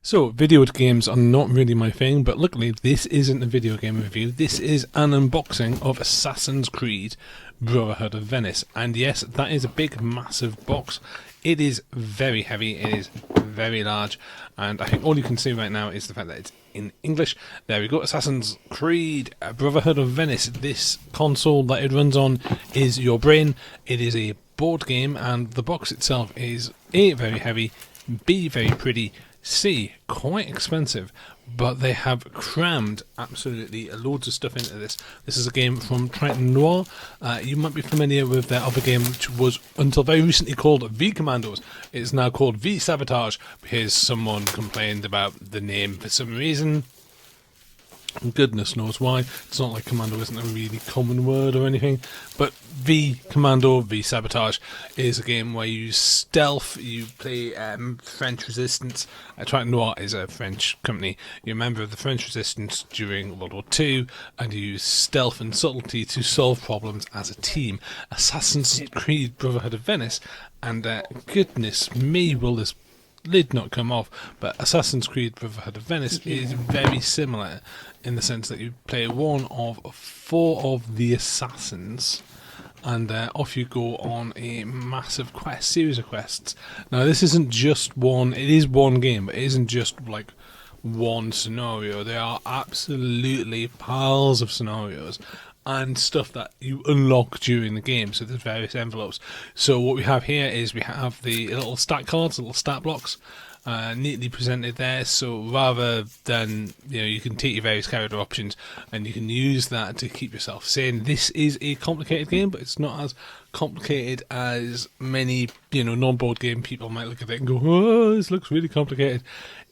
So, video games are not really my thing, but luckily this isn't a video game review. This is an unboxing of Assassin's Creed Brotherhood of Venice. And yes, that is a big, massive box. It is very heavy, it is very large, and I think all you can see right now is the fact that it's in English. There we go, Assassin's Creed Brotherhood of Venice. This console that it runs on is your brain. It is a board game, and the box itself is A, very heavy, B, very pretty, C, quite expensive, but they have crammed absolutely loads of stuff into this. This is a game from Triton Noir. You might be familiar with their other game, which was until very recently called V-COMMANDOS. It is now called V-SABOTAGE because someone complained about the name for some reason. Goodness knows why. It's not like commando isn't a really common word or anything, but V-Commando, V-Sabotage is a game where you stealth, you play French resistance. Triton Noir is a French company. You're a member of the French resistance during World War II, and you use stealth and subtlety to solve problems as a team. Assassin's Creed Brotherhood of Venice, and goodness me, will this lid not come off, but Assassin's Creed Brotherhood of Venice is very similar in the sense that you play one of 4 of the assassins, and off you go on a massive series of quests. Now this isn't just one, it is one game, but it isn't just like one scenario. There are absolutely piles of scenarios and stuff that you unlock during the game, so there's various envelopes. So what we have here is we have the little stat cards, little stat blocks, neatly presented there. So rather than, you can take your various character options and you can use that to keep yourself sane. This is a complicated game, but it's not as complicated as many, non-board game people might look at it and go, oh, this looks really complicated.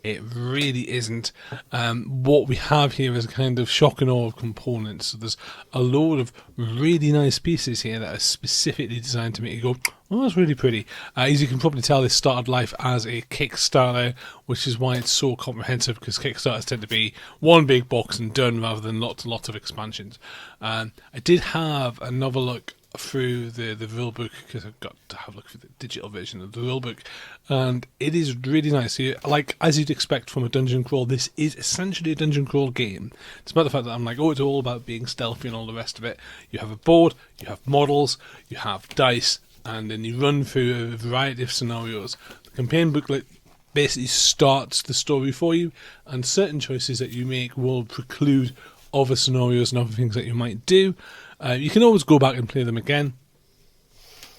It really isn't. What we have here is a kind of shock and awe of components. So there's a load of really nice pieces here that are specifically designed to make you go, oh, that's really pretty. As you can probably tell, this started life as a Kickstarter, which is why it's so comprehensive, because Kickstarters tend to be one big box and done rather than lots and lots of expansions. I did have another look through the rulebook, because I've got to have a look through the digital version of the rulebook, and it is really nice. So like, as you'd expect from a dungeon crawl, this is essentially a dungeon crawl game. Despite the fact that I'm like, oh, it's all about being stealthy and all the rest of it. You have a board, you have models, you have dice, and then you run through a variety of scenarios. The campaign booklet basically starts the story for you, and certain choices that you make will preclude other scenarios and other things that you might do. You can always go back and play them again.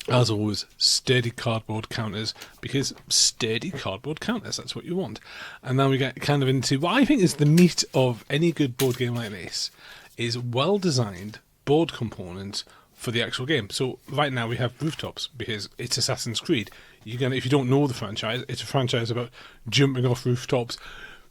As always, sturdy cardboard counters, because sturdy cardboard counters, that's what you want. And now we get kind of into what I think is the meat of any good board game like this, is well-designed board components for the actual game. So right now we have rooftops, because it's Assassin's Creed. If you don't know the franchise, it's a franchise about jumping off rooftops,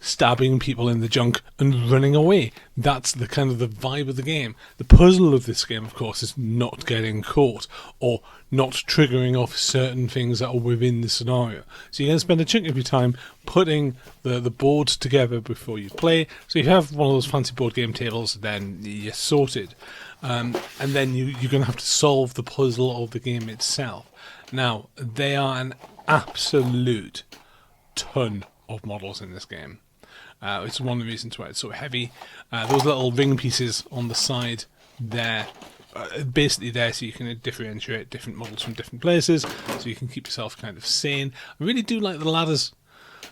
stabbing people in the junk and running away. That's the kind of the vibe of the game. The puzzle of this game, of course, is not getting caught or not triggering off certain things that are within the scenario. So you're going to spend a chunk of your time putting the boards together before you play. So if you have one of those fancy board game tables, then you're sorted. And then you're going to have to solve the puzzle of the game itself. Now, they are an absolute ton of models in this game. It's one of the reasons why it's so heavy. Those little ring pieces on the side there, basically there so you can differentiate different models from different places, so you can keep yourself kind of sane. I really do like the ladders,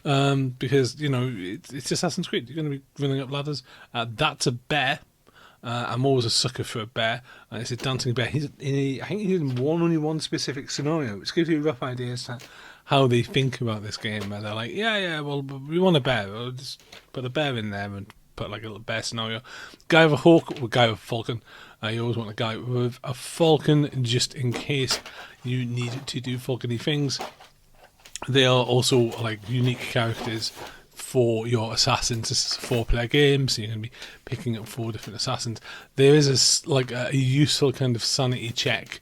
because, it's Assassin's Creed. You're going to be running up ladders. That's a bear. I'm always a sucker for a bear. It's a dancing bear. I think he's in only one specific scenario, which gives you a rough idea as to how they think about this game. Where they're like, well, we want a bear. We'll just put a bear in there and put like a little bear scenario. Guy with a hawk or guy with a falcon. You always want a guy with a falcon just in case you need to do falcony things. They are also like unique characters for your assassins. This is a 4-player game, so you're going to be picking up 4 different assassins. There is a useful kind of sanity check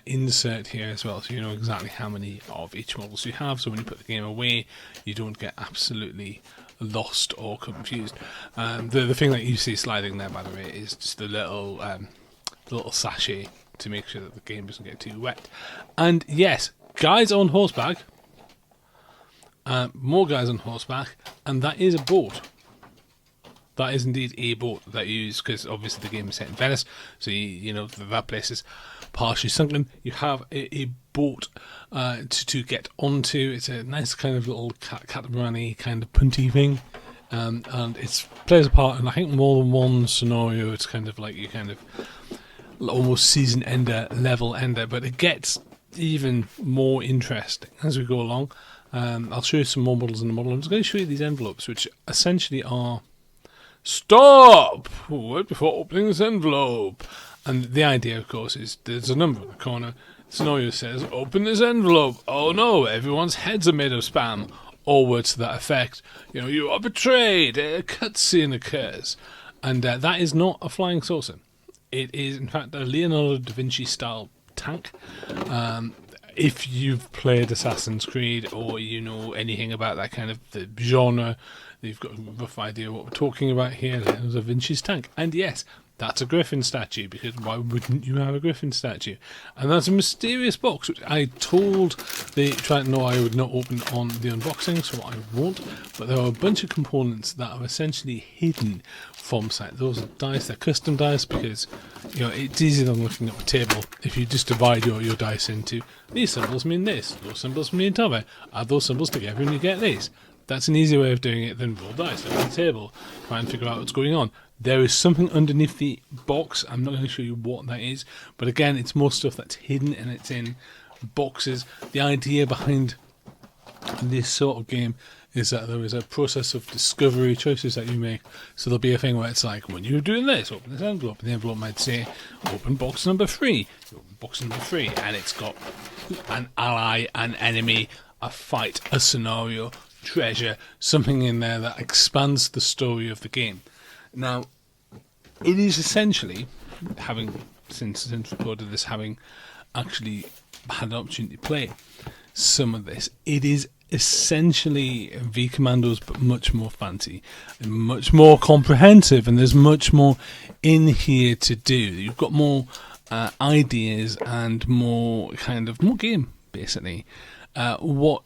insert here as well, so you know exactly how many of each models you have, so when you put the game away you don't get absolutely lost or confused. The thing that you see sliding there, by the way, is just the little sachet to make sure that the game doesn't get too wet. And yes, guys on horseback more guys on horseback, and that is a boat. That is indeed a boat that you use, because obviously the game is set in Venice, so you know that place is partially sunken. You have a boat to get onto. It's a nice kind of little catamaran-y kind of punty thing, and it plays a part in I think more than one scenario. It's kind of like you kind of almost season ender, level ender, but it gets even more interesting as we go along. I'll show you some more models in the model. I'm just going to show you these envelopes, which essentially are stop! Wait before opening this envelope. And the idea, of course, is there's a number in the corner. The scenario says, open this envelope. Oh no, everyone's heads are made of spam. Or words to that effect. You know, you are betrayed. A cutscene occurs. And that is not a flying saucer. It is, in fact, a Leonardo da Vinci style tank. If you've played Assassin's Creed or you know anything about that kind of the genre, you've got a rough idea what we're talking about here. Leonardo da Vinci's tank. And yes, that's a griffin statue, because why wouldn't you have a griffin statue? And that's a mysterious box, which I told the Triton Noir I would not open on the unboxing, so I won't. But there are a bunch of components that are essentially hidden from sight. Those are dice, they're custom dice, because you know it's easier than looking at a table. If you just divide your dice into these symbols mean this, those symbols mean t'other, add those symbols together and you get these. That's an easier way of doing it than roll dice on the table, try and figure out what's going on. There is something underneath the box. I'm not going to show you what that is, but again, it's more stuff that's hidden and it's in boxes. The idea behind this sort of game is that there is a process of discovery, choices that you make. So there'll be a thing where it's like, when you're doing this, open this envelope, and the envelope might say, open box number 3. You open box number 3, and it's got an ally, an enemy, a fight, a scenario, treasure, something in there that expands the story of the game. Now, it is essentially, having since recorded this, having actually had an opportunity to play some of this, it is essentially V-COMMANDOS, but much more fancy and much more comprehensive, and there's much more in here to do. You've got more ideas and more game, basically. What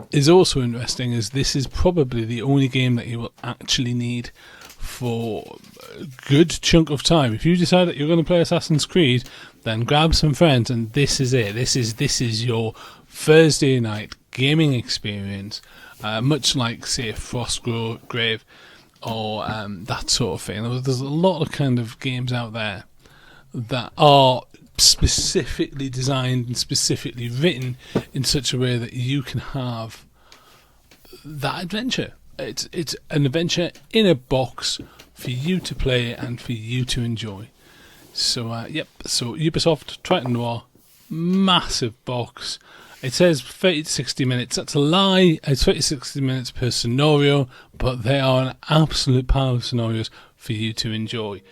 is also interesting is this is probably the only game that you will actually need for a good chunk of time. If you decide that you're going to play Assassin's Creed, then grab some friends and this is it. This is your Thursday night gaming experience, much like, say, Frostgrave or that sort of thing. There's a lot of kind of games out there that are specifically designed and specifically written in such a way that you can have that adventure. It's an adventure in a box for you to play and for you to enjoy. So yep, so Ubisoft Triton Noir, massive box. It says 30 to 60 minutes. That's a lie. It's 30 to 60 minutes per scenario, but they are an absolute pile of scenarios for you to enjoy.